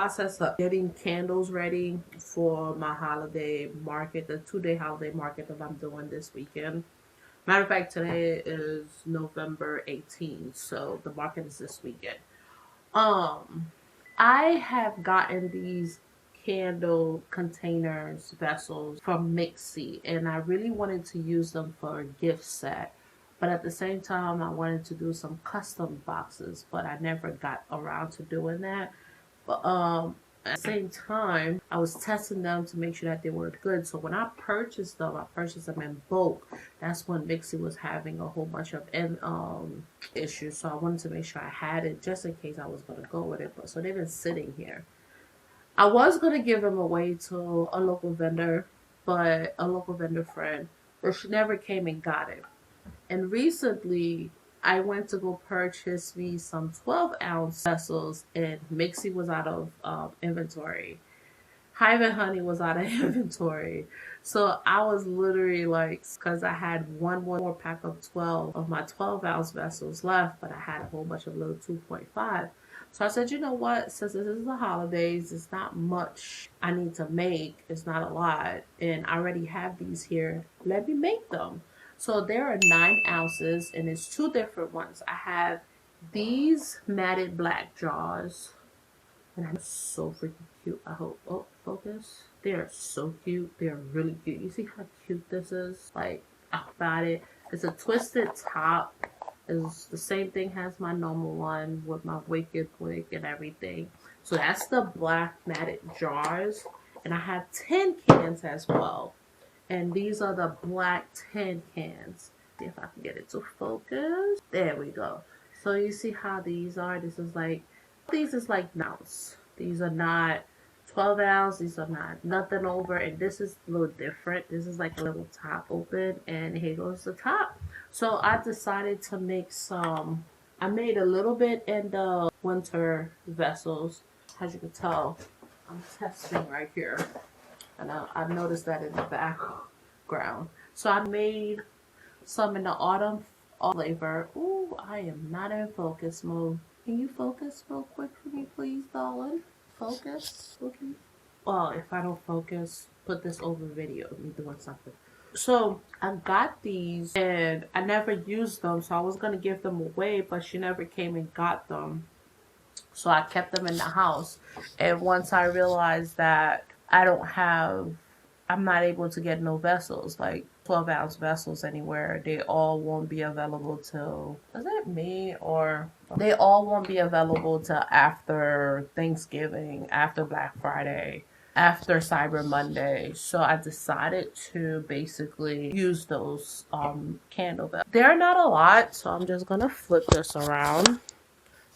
process of getting candles ready for my holiday market, the 2-day holiday market that I'm doing this weekend. Matter of fact, today is November 18th, so the market is this weekend. I have gotten these candle containers, vessels from Mixie, and I really wanted to use them for a gift set. But at the same time, I wanted to do some custom boxes, but I never got around to doing that. But at the same time, I was testing them to make sure that they were good. So when I purchased them in bulk. That's when Mixie was having a whole bunch of issues. So I wanted to make sure I had it just in case I was going to go with it. But so they've been sitting here. I was going to give them away to a local vendor, but a local vendor friend, but she never came and got it. And recently, I went to go purchase me some 12-ounce vessels, and Mixie was out of inventory. Hive and Honey was out of inventory. So I was literally like, because I had one more pack of 12 of my 12-ounce vessels left, but I had a whole bunch of little 2.5. So I said, you know what, since this is the holidays, it's not much I need to make. It's not a lot. And I already have these here. Let me make them. So there are 9 ounces, and it's 2 different ones. I have these matted black jars, and they're so freaking cute. I hope, oh, focus. They are so cute. They are really cute. You see how cute this is? Like, about it. It's a twisted top. It's the same thing as my normal one with my wicked wick and everything. So that's the black matted jars, and I have 10 cans as well. And these are the black 10 cans. See if I can get it to focus. There we go. So you see how these are? These is like an ounce. These are not 12 ounce. These are not nothing over. And this is a little different. This is like a little top open. And here goes the top. So I decided to make some. I made a little bit in the winter vessels. As you can tell, I'm testing right here. And I noticed that in the background. So I made some in the autumn flavor. Ooh, I am not in focus mode. Can you focus real quick for me, please, darling? Focus. Okay. Well, if I don't focus, put this over video of me doing something. So I got these and I never used them. So I was going to give them away, but she never came and got them. So I kept them in the house. And once I realized that I'm not able to get no vessels, like 12-ounce vessels anywhere. They all won't be available till, is that me? Or they all won't be available till after Thanksgiving, after Black Friday, after Cyber Monday. So I decided to basically use those candle vessels. They're not a lot, so I'm just gonna flip this around.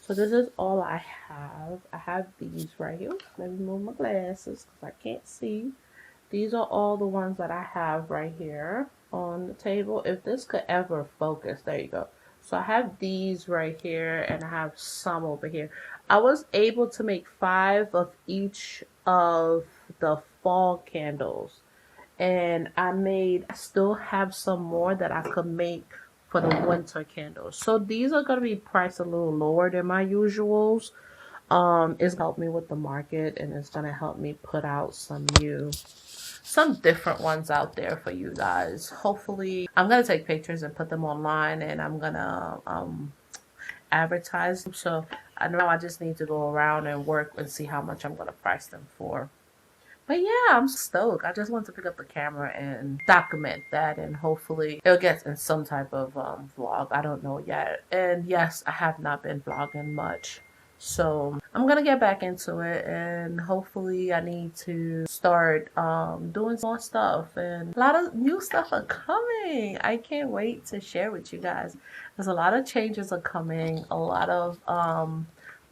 So this is all I have. I have these right here. Let me move my glasses because I can't see. These are all the ones that I have right here on the table. If this could ever focus, there you go. So I have these right here and I have some over here. I was able to make 5 of each of the fall candles. And I still have some more that I could make for the winter candles. So these are going to be priced a little lower than my usuals. It's helped me with the market, and it's going to help me put out some different ones out there for you guys. Hopefully, I'm going to take pictures and put them online, and I'm going to advertise them. So I know I just need to go around and work and see how much I'm going to price them for. But yeah, I'm stoked. I just want to pick up the camera and document that, and hopefully it'll get in some type of vlog. I don't know yet. And yes, I have not been vlogging much. So I'm going to get back into it, and hopefully I need to start doing more stuff. And a lot of new stuff are coming. I can't wait to share with you guys. There's a lot of changes are coming. A lot of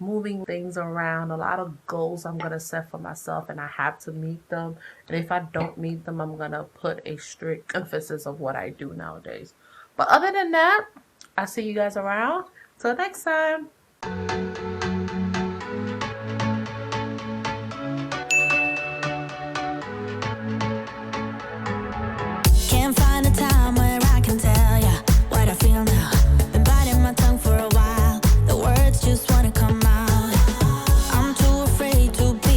moving things around, a lot of goals I'm gonna set for myself, and I have to meet them. And if I don't meet them, I'm gonna put a strict emphasis of what I do nowadays. But other than that, I'll see you guys around. Till next time. Can't find a time where I can tell ya what I feel now. Been biting my tongue for a while. The words just wanna come out. I'm too afraid to be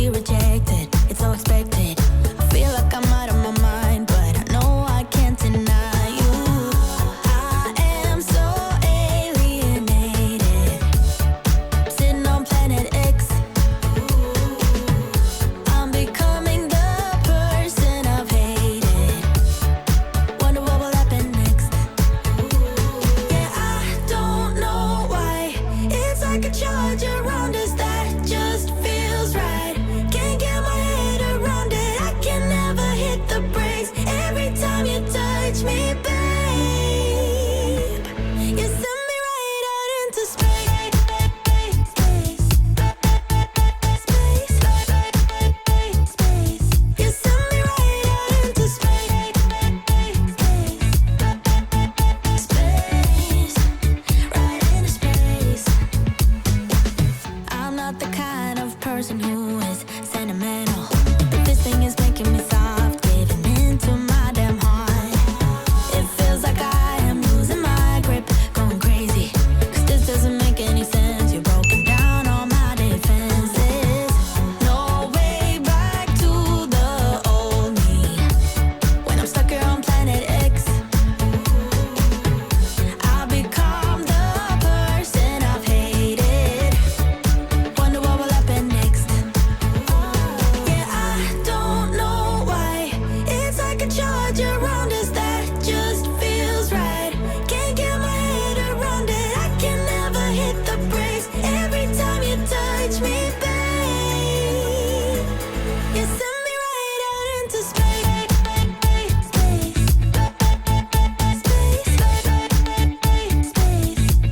into space.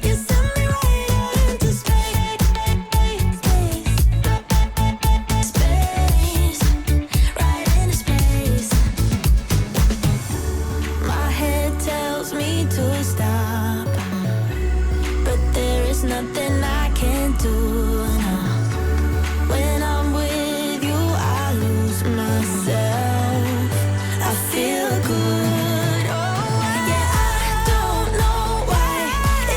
You send me right out into space. Space, right into space. My head tells me to stop, but there is nothing I can do now. When I'm with you, I lose myself. I feel good. Oh, yeah, I don't know why.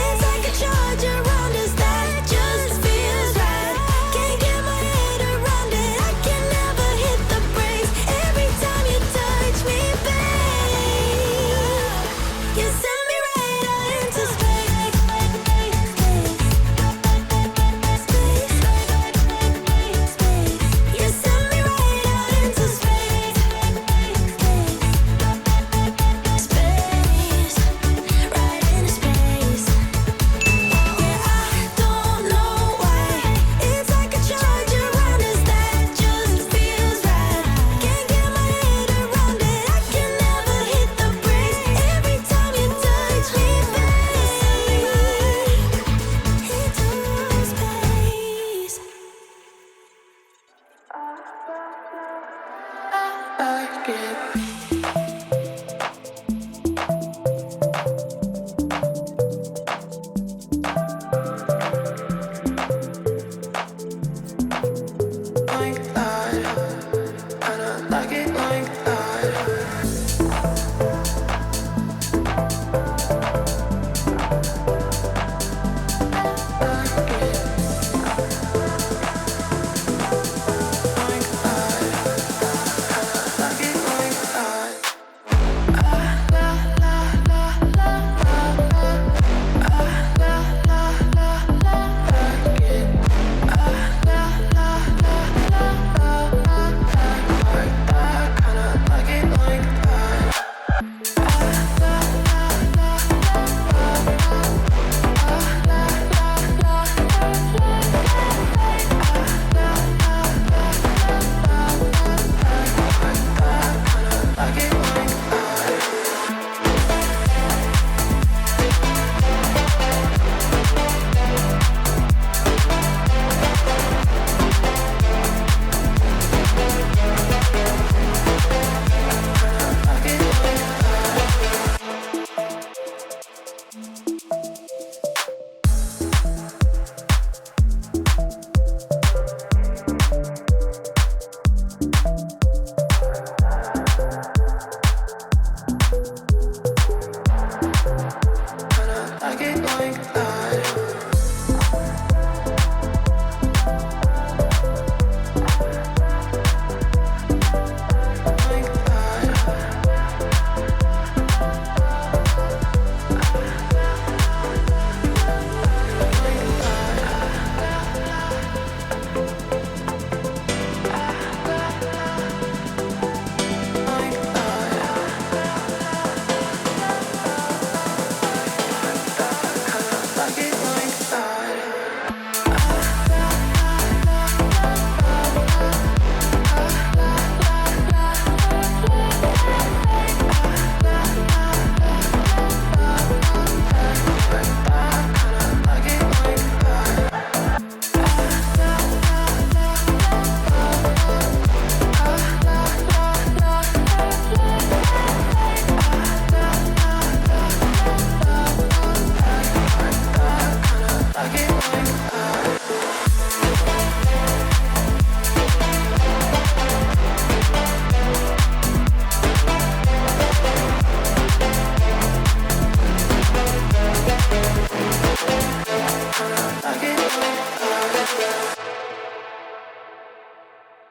It's like a charge around us that just feels right. Can't get my head around it. I can never hit the brakes. Every time you touch me, babe, you send me right out into space. You send me right out into space. Space, right into space. Yeah, I don't know why. It's like a charge around us that just feels right. Can't get my head around it. I can never hit the brakes. Every time you touch me, babe, into space. I get like that. I don't like it like that.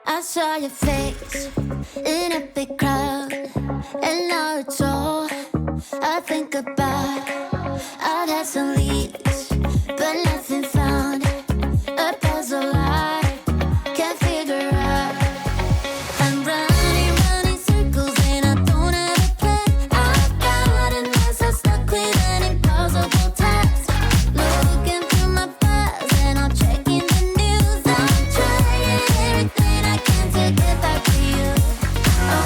I saw your face in a big crowd, and now it's all I think about. I've had some leads, but nothing found. A puzzle I can't figure out. I'm running circles and I don't have a plan. I've gotten myself stuck with an impossible task. Looking through my files and I'm checking the news. I'm trying everything I can to get back to you. Oh,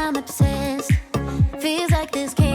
I'm obsessed. Feels like this can't